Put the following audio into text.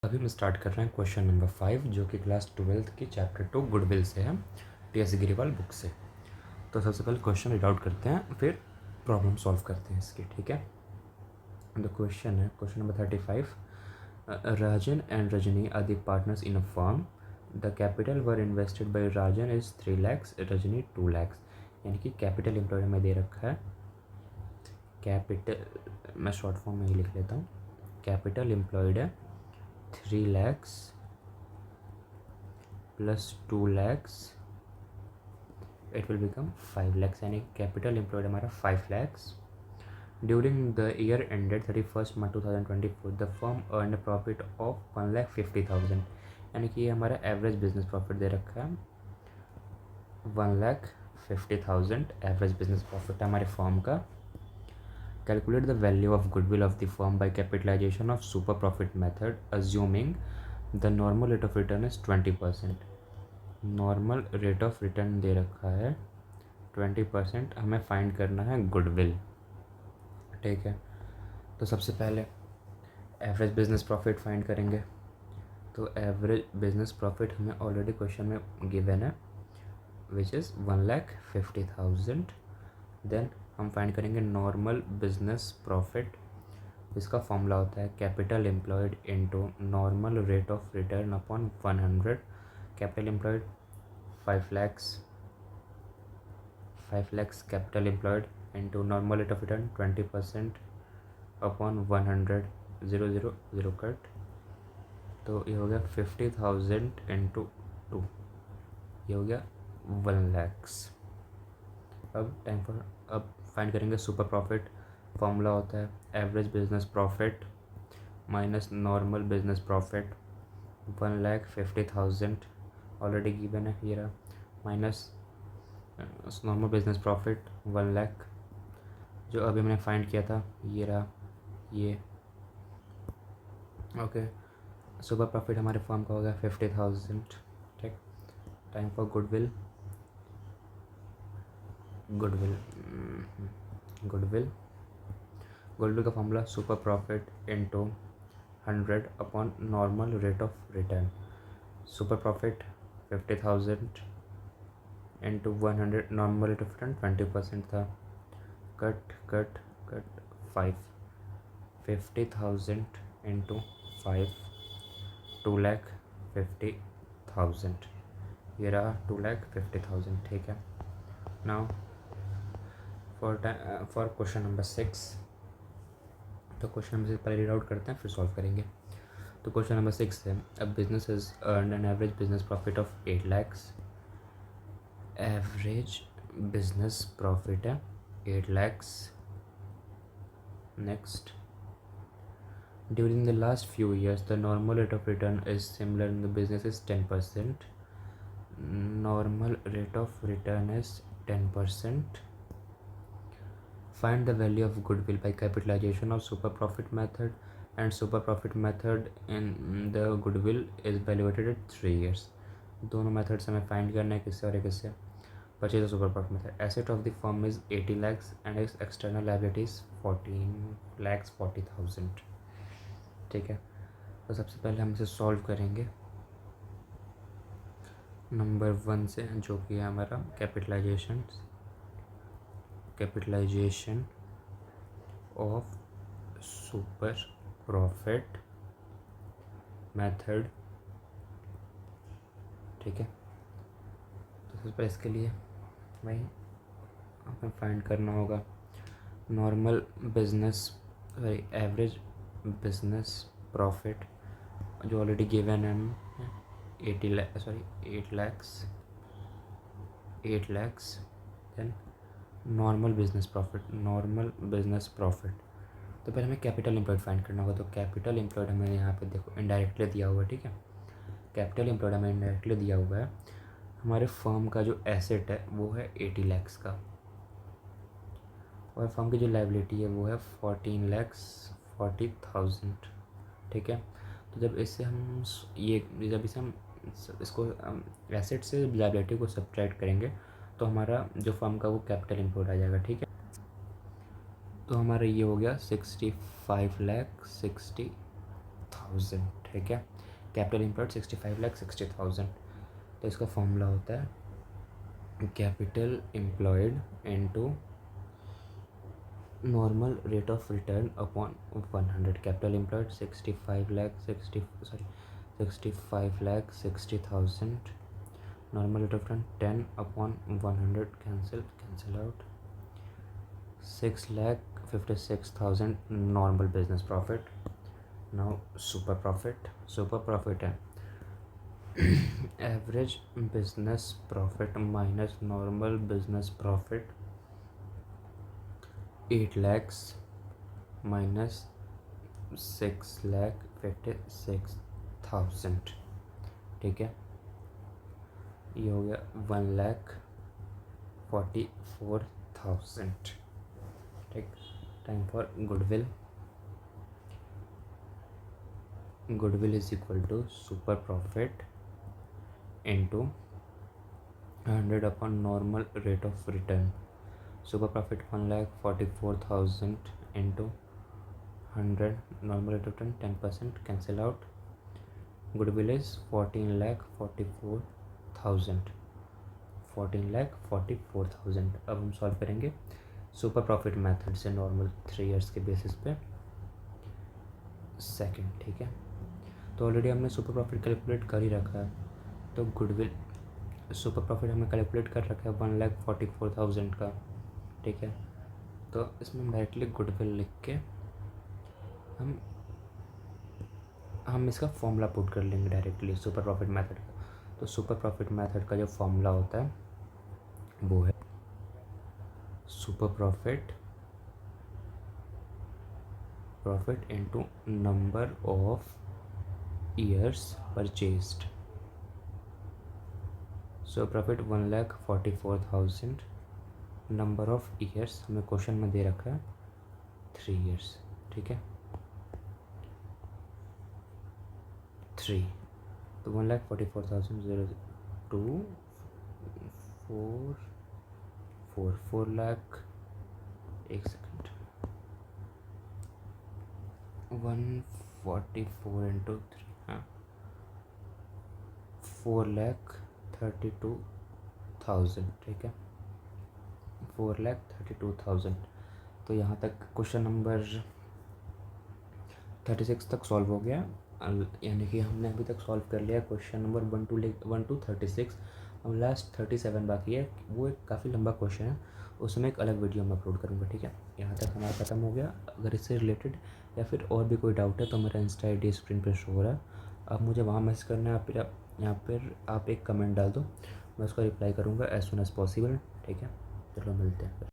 अभी हम स्टार्ट कर रहे हैं क्वेश्चन नंबर 5 जो कि क्लास 12th की चैप्टर 2 गुडविल से है, टी.एस. गिरीवाल बुक से। तो सबसे पहले क्वेश्चन रीड आउट करते हैं, फिर प्रॉब्लम सॉल्व करते हैं इसकी, ठीक है। द क्वेश्चन है question number 35। Rajan and Rajni are the partners in a firm. The capital were invested by Rajan is 3 lakhs, Rajni 2 lakhs। यानी कि कैपिटल एम्प्लॉयड में दे रखा है कैपिटल, मैं शॉर्ट फॉर्म में ही लिख लेता हूँ। कैपिटल एम्प्लॉयड है 3 lakhs plus 2 lakhs, it will become 5 lakhs। यानी कैपिटल एम्प्लॉयड हमारा 5 lakhs। During the year ended 31 March 2024 the firm earn profit of 1,50,000। यानी कि ये हमारा एवरेज बिजनेस प्रॉफिट दे रखा है 1,50,000 एवरेज बिजनेस प्रॉफिट है हमारे फर्म का। Calculate the value of goodwill of the firm by capitalisation of super profit method assuming the normal rate of return is 20%। Normal rate of return दे रखा है 20%, हमें find करना है गुडविल, ठीक है। तो सबसे पहले एवरेज बिजनेस प्रॉफिट फाइंड करेंगे। तो एवरेज बिजनेस प्रॉफिट हमें ऑलरेडी क्वेश्चन में गिवन है विच इज़ 1,50,000। देन हम फाइंड करेंगे नॉर्मल बिजनेस प्रॉफिट, इसका फॉर्मूला होता है capital employed into normal rate of return upon 100। Capital employed 5 lakhs, 5 lakhs capital employed into normal rate of return 20% upon 100, 0 0 0 cut, तो ये हो गया 50,000 इंटू 2, ये हो गया 1 lakhs। अब फाइंड करेंगे सुपर प्रॉफिट। फॉर्मूला होता है average business profit minus normal business profit 1,50,000 already given है ये रहा, minus normal business profit 1 lakh जो अभी मैंने फाइंड किया था ये रहा, ये ओके। सुपर प्रॉफिट हमारे फर्म का हो गया 50,000, ठीक। Time for goodwill, goodwill goodwill goodwill का formula super profit into 100 upon normal rate of return. Super profit 50,000 into 100, normal rate of return 20% था, कट कट कट 5, 50,000 इंटू 5, 2,50,000, ये रहा 2,50,000, ठीक है। नाउ फॉर क्वेश्चन नंबर 6, तो क्वेश्चन नंबर 6 पहले read out करते हैं फिर सॉल्व करेंगे। तो क्वेश्चन नंबर 6 है a business is earn an average business profit of 8 lakhs। Average business profit है 8 lakhs। Next, during the last few years the normal rate of return is similar in the business is 10%। Normal rate of return is 10%। Find the value of goodwill by capitalization of super profit method, and super profit method in the goodwill is evaluated at 3 years। दोनों methods हमें find करना है, किससे और किससे। Purchase super profit method, asset of the firm is 80 lakhs and is external liabilities 14,40,000, ठीक है। तो सबसे पहले हम इसे सॉल्व करेंगे नंबर 1 से, जो कि है हमारा capitalisation of super profit method, ठीक है। तो सबसे पहले इसके लिए भाई हमें फाइंड करना होगा normal business sorry average business profit जो ऑलरेडी गिवन है 8 lakhs। Then normal business profit, तो पहले हमें कैपिटल एम्प्लॉयड फाइंड करना होगा। तो कैपिटल एम्प्लॉयड हमें यहाँ पे देखो इनडायरेक्टली दिया हुआ है, ठीक है। कैपिटल एम्प्लॉयड हमें इनडायरेक्टली दिया हुआ है। हमारे फर्म का जो एसेट है वो है 80 lakhs का, और फर्म की जो लायबिलिटी है वो है 14,40,000, ठीक है। तो जब इसे हम इसको एसेट से लायबिलिटी को सब्ट्रैक्ट करेंगे तो हमारा जो फर्म का वो कैपिटल एम्प्लॉयड आ जाएगा, ठीक है। तो हमारा ये हो गया 65,60,000, 60,000, ठीक है। Capital employed 65,60,000। तो इसका फॉर्मूला होता है capital employed into normal rate of return upon 100। Capital employed 65,60,000, normal rate of return 10 upon 100, cancel out 6,56,000 normal business profit. Now super profit है average business profit minus normal business profit 8 lakhs minus 6,56,000, ठीक है। ये हो गया 1,44,000, ठीक। Time for goodwill is equal to super profit into 100 upon normal rate of return. Super profit 1,44,000 into 100 normal rate of return 10%, cancel out. Goodwill is 14,44,000। अब हम solve करेंगे super profit method से नॉर्मल 3 इयर्स के basis पे second, ठीक है। तो already हमने सुपर प्रॉफिट कैलकुलेट कर ही रखा है, तो गुडविल सुपर प्रॉफिट हमने कैलकुलेट कर रखा है 1,44,000 का, ठीक है। तो इसमें डायरेक्टली गुडविल लिख के हम इसका फॉर्मूला पुट कर लेंगे डायरेक्टली सुपर प्रॉफिट मेथड का। तो सुपर प्रॉफिट मेथड का जो फॉर्मूला होता है वो है super profit into number of years purchased. So profit 1,44,000, number of years हमें क्वेश्चन में दे रखा है 3 years, ठीक है। 3 तो 1,44,000 2 4 लाख, एक सेकंड, 144 इंटू 3, हाँ 4,32,000, ठीक है। 4,32,000। तो यहाँ तक क्वेश्चन नंबर 36 तक सॉल्व हो गया, यानी कि हमने अभी तक सॉल्व कर लिया क्वेश्चन नंबर 1 to 36। अब लास्ट 37 बाकी है, वो एक काफ़ी लंबा क्वेश्चन है, उसमें एक अलग वीडियो मैं अपलोड करूँगा, ठीक है। यहाँ तक हमारा ख़त्म हो गया। अगर इससे रिलेटेड या फिर और भी कोई डाउट है तो मेरा इंस्टा ID स्क्रीन पर शो हो रहा है, आप मुझे वहाँ मैसेज करना है, फिर यहाँ पर आप एक कमेंट डाल दो, मैं उसका रिप्लाई करूँगा एज सुन एज़ पॉसिबल, ठीक है। चलो मिलते हैं फिर।